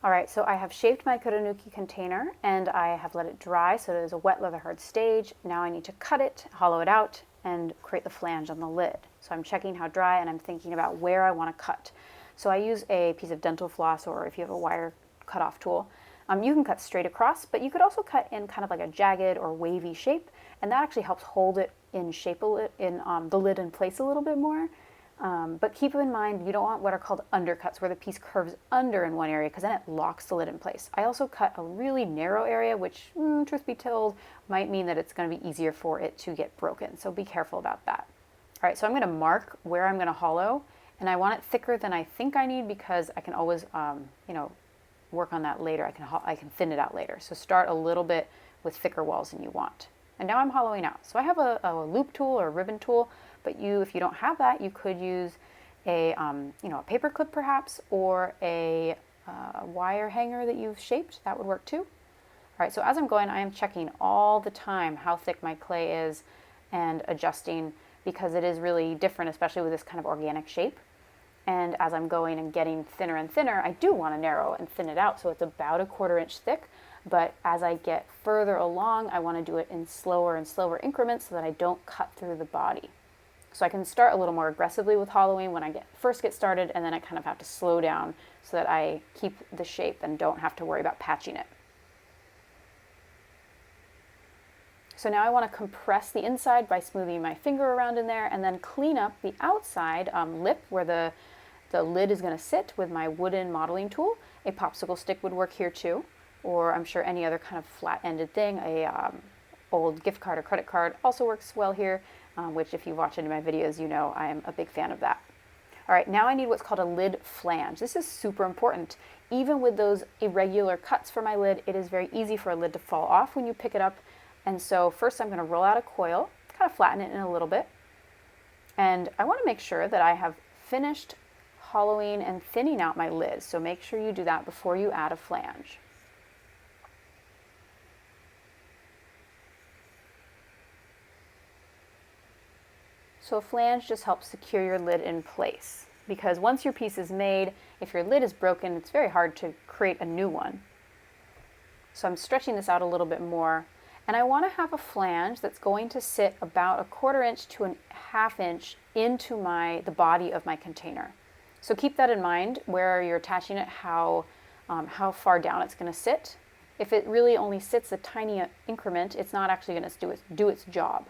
All right, so I have shaped my Kurinuki container and I have let it dry so it is a wet leather hard stage. Now I need to cut it, hollow it out, and create the flange on the lid. So I'm checking how dry and I'm thinking about where I want to cut. So I use a piece of dental floss, or if you have a wire cutoff tool, you can cut straight across, but you could also cut in kind of like a jagged or wavy shape, and that actually helps hold it in shape, in the lid in place a little bit more. But keep in mind, you don't want what are called undercuts, where the piece curves under in one area, because then it locks the lid in place. I also cut a really narrow area, which, truth be told, might mean that it's going to be easier for it to get broken. So be careful about that. All right, so I'm going to mark where I'm going to hollow, and I want it thicker than I think I need, because I can always, work on that later. I can thin it out later. So start a little bit with thicker walls than you want. And now I'm hollowing out. So I have a loop tool or a ribbon tool, but if you don't have that, you could use a paper clip perhaps, or a wire hanger that you've shaped. That would work too. All right, so as I'm going, I am checking all the time how thick my clay is and adjusting, because it is really different, especially with this kind of organic shape. And as I'm going and getting thinner and thinner, I do want to narrow and thin it out so it's about a 1/4 inch thick. But as I get further along, I want to do it in slower and slower increments so that I don't cut through the body. So I can start a little more aggressively with hollowing when I first get started, and then I kind of have to slow down so that I keep the shape and don't have to worry about patching it. So now I want to compress the inside by smoothing my finger around in there, and then clean up the outside lip where the lid is going to sit with my wooden modeling tool. A popsicle stick would work here too, or I'm sure any other kind of flat-ended thing. A old gift card or credit card also works well here, which if you've watched any of my videos, you know I am a big fan of that. All right, now I need what's called a lid flange. This is super important. Even with those irregular cuts for my lid, it is very easy for a lid to fall off when you pick it up. And so first I'm going to roll out a coil, kind of flatten it in a little bit. And I want to make sure that I have finished hollowing and thinning out my lid. So make sure you do that before you add a flange. So a flange just helps secure your lid in place, because once your piece is made, if your lid is broken, it's very hard to create a new one. So I'm stretching this out a little bit more, and I want to have a flange that's going to sit about a 1/4 inch to a 1/2 inch into the body of my container. So keep that in mind where you're attaching it, how far down it's going to sit. If it really only sits a tiny increment, it's not actually going to do its job.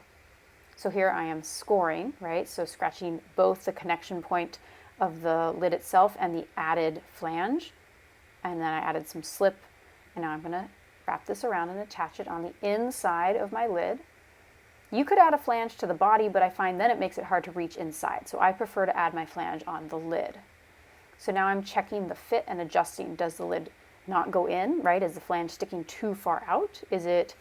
So here I am scoring, right? So scratching both the connection point of the lid itself and the added flange. And then I added some slip, and now I'm going to wrap this around and attach it on the inside of my lid. You could add a flange to the body, but I find then it makes it hard to reach inside. So I prefer to add my flange on the lid. So now I'm checking the fit and adjusting. Does the lid not go in, right? Is the flange sticking too far out? Is it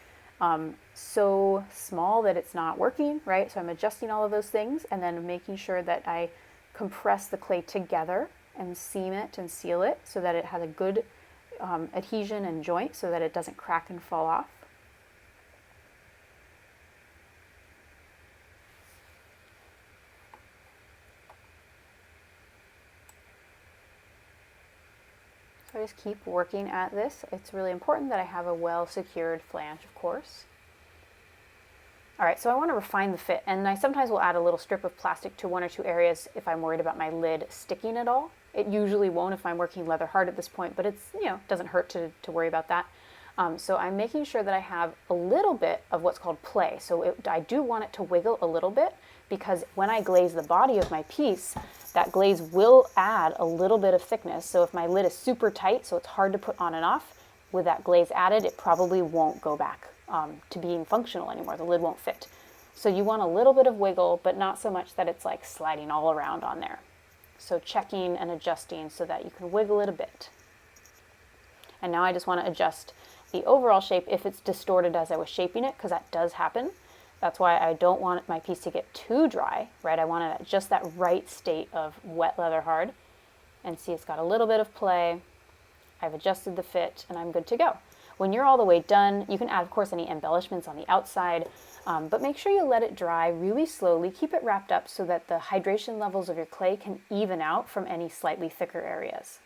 so small that it's not working, right? So I'm adjusting all of those things, and then making sure that I compress the clay together and seam it and seal it so that it has a good adhesion and joint so that it doesn't crack and fall off. So I just keep working at this. It's really important that I have a well-secured flange, of course. All right, so I want to refine the fit, and I sometimes will add a little strip of plastic to 1 or 2 areas if I'm worried about my lid sticking at all. It usually won't if I'm working leather hard at this point, but it's, doesn't hurt to worry about that. So I'm making sure that I have a little bit of what's called play. So I do want it to wiggle a little bit, because when I glaze the body of my piece, that glaze will add a little bit of thickness. So if my lid is super tight, so it's hard to put on and off, with that glaze added, it probably won't go back to being functional anymore. The lid won't fit. So you want a little bit of wiggle, but not so much that it's like sliding all around on there. So checking and adjusting so that you can wiggle it a bit. And now I just want to adjust the overall shape if it's distorted as I was shaping it, because that does happen. That's why I don't want my piece to get too dry, right? I want it at just that right state of wet leather hard. And see, it's got a little bit of play. I've adjusted the fit, and I'm good to go. When you're all the way done, you can add, of course, any embellishments on the outside, but make sure you let it dry really slowly. Keep it wrapped up so that the hydration levels of your clay can even out from any slightly thicker areas.